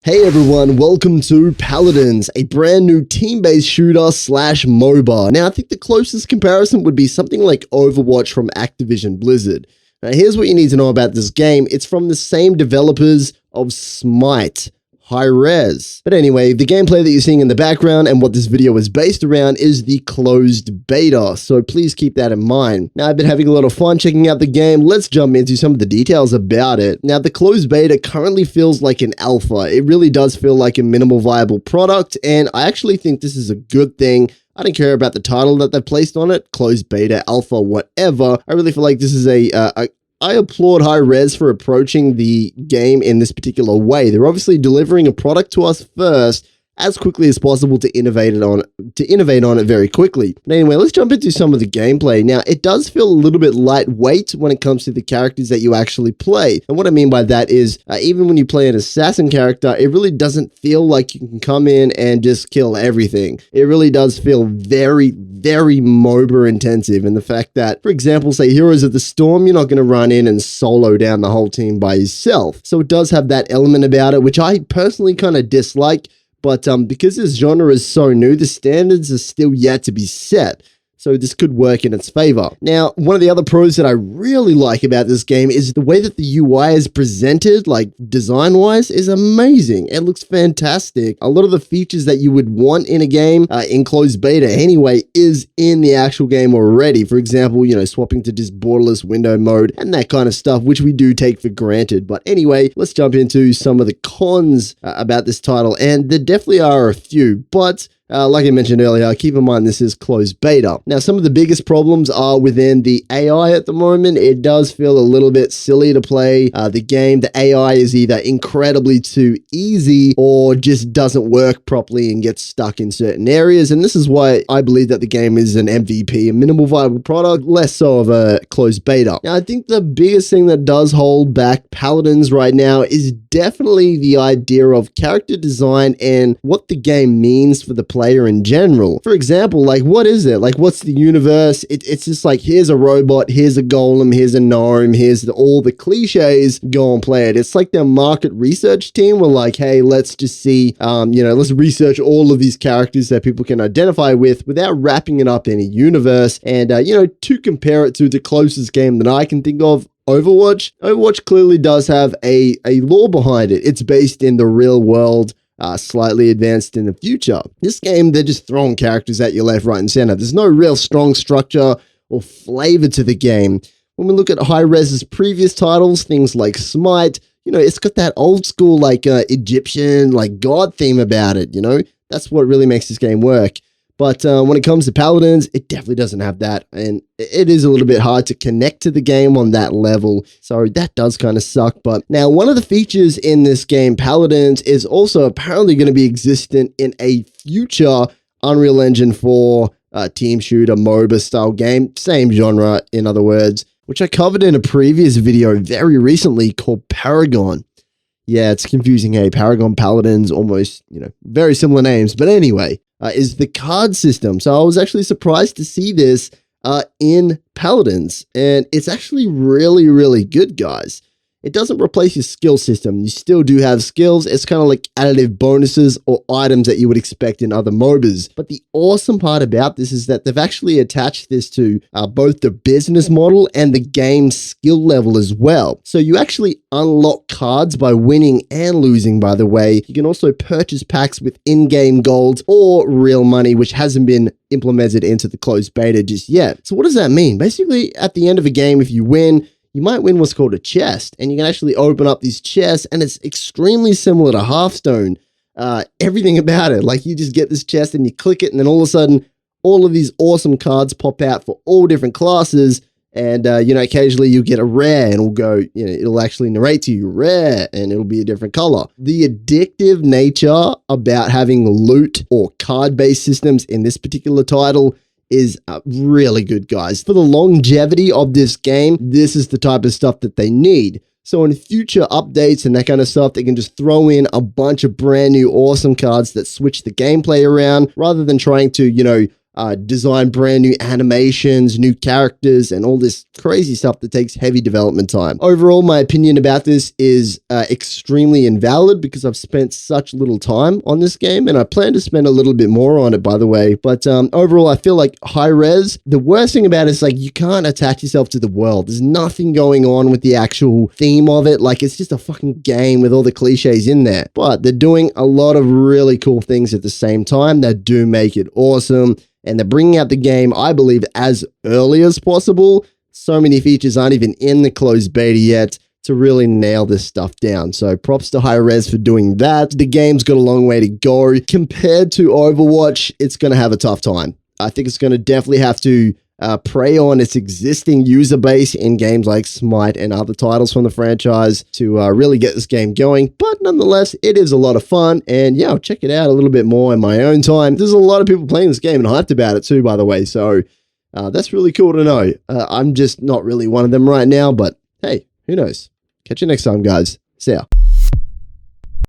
Hey everyone, welcome to Paladins, a brand new team-based shooter slash MOBA. Now I think the closest comparison would be something like Overwatch from Activision Blizzard. Now here's what you need to know about this game. It's from the same developers of Smite, Hi-Rez. But anyway, the gameplay that you're seeing in the background and what this video is based around is the closed beta, so please keep that in mind. Now I've been having a lot of fun checking out the game. Let's jump into some of the details about it. Now the closed beta currently feels like an alpha. It really does feel like a minimal viable product, and I actually think this is a good thing. I don't care about the title that they've placed on it, closed beta, alpha, whatever. I really feel like this is I applaud Hi-Rez for approaching the game in this particular way. They're obviously delivering a product to us first as quickly as possible to innovate on it very quickly. But anyway, let's jump into some of the gameplay. Now, it does feel a little bit lightweight when it comes to the characters that you actually play. And what I mean by that is, even when you play an assassin character, it really doesn't feel like you can come in and just kill everything. It really does feel very, very MOBA intensive. And the fact that, for example, say Heroes of the Storm, you're not going to run in and solo down the whole team by yourself. So it does have that element about it, which I personally kind of dislike. But because this genre is so new, the standards are still yet to be set. So this could work in its favor. Now, one of the other pros that I really like about this game is the way that the UI is presented, like design-wise, is amazing. It looks fantastic. A lot of the features that you would want in a game, in closed beta anyway, is in the actual game already. For example, swapping to just borderless window mode and that kind of stuff, which we do take for granted. But anyway, let's jump into some of the cons about this title. And there definitely are a few, but like I mentioned earlier, keep in mind this is closed beta. Now, some of the biggest problems are within the AI at the moment. It does feel a little bit silly to play the game. The AI is either incredibly too easy or just doesn't work properly and gets stuck in certain areas. And this is why I believe that the game is an MVP, a minimal viable product, less so of a closed beta. Now, I think the biggest thing that does hold back Paladins right now is definitely the idea of character design and what the game means for the player in general. For example, like, what is it? Like, what's the universe? It's just like, here's a robot, here's a golem, here's a gnome, here's all the cliches, go and play it. It's like their market research team were like, hey, let's just see, let's research all of these characters that people can identify with without wrapping it up in a universe. And, to compare it to the closest game that I can think of, Overwatch clearly does have a lore behind it. It's based in the real world, slightly advanced in the future. This game, they're just throwing characters at you left, right, and center. There's no real strong structure or flavor to the game. When we look at Hi-Rez's previous titles, things like Smite, it's got that old school, like, Egyptian, like, god theme about it, That's what really makes this game work. But when it comes to Paladins, it definitely doesn't have that, and it is a little bit hard to connect to the game on that level, so that does kind of suck. But now, one of the features in this game, Paladins, is also apparently going to be existent in a future Unreal Engine 4 team shooter MOBA style game, same genre in other words, which I covered in a previous video very recently called Paragon. Yeah, it's confusing, hey, Paragon, Paladins, almost, very similar names, but anyway. Is the card system. So I was actually surprised to see this in Paladins, and it's actually really, really good, guys. It doesn't replace your skill system. You still do have skills. It's kind of like additive bonuses or items that you would expect in other MOBAs. But the awesome part about this is that they've actually attached this to both the business model and the game skill level as well. So you actually unlock cards by winning and losing, by the way. You can also purchase packs with in-game gold or real money, which hasn't been implemented into the closed beta just yet. So what does that mean? Basically, at the end of a game, if you win, you might win what's called a chest, and you can actually open up these chests, and it's extremely similar to Hearthstone. Everything about it, like, you just get this chest and you click it, and then all of a sudden, all of these awesome cards pop out for all different classes, and, occasionally you get a rare, and it'll go, it'll actually narrate to you, rare, and it'll be a different color. The addictive nature about having loot or card-based systems in this particular title is really good, guys. For the longevity of this game, this is the type of stuff that they need. So in future updates and that kind of stuff, they can just throw in a bunch of brand new awesome cards that switch the gameplay around rather than trying to, design brand new animations, new characters, and all this crazy stuff that takes heavy development time. Overall, my opinion about this is extremely invalid because I've spent such little time on this game, and I plan to spend a little bit more on it, by the way. But overall, I feel like Hi-Rez, the worst thing about it is like you can't attach yourself to the world. There's nothing going on with the actual theme of it. Like it's just a fucking game with all the cliches in there. But they're doing a lot of really cool things at the same time that do make it awesome. And they're bringing out the game, I believe, as early as possible. So many features aren't even in the closed beta yet to really nail this stuff down. So props to Hi-Rez for doing that. The game's got a long way to go. Compared to Overwatch, it's going to have a tough time. I think it's going to definitely have to prey on its existing user base in games like Smite and other titles from the franchise to really get this game going. But nonetheless, it is a lot of fun. And yeah, I'll check it out a little bit more in my own time. There's a lot of people playing this game and hyped about it too, by the way. So that's really cool to know. I'm just not really one of them right now, but hey, who knows? Catch you next time, guys. See ya.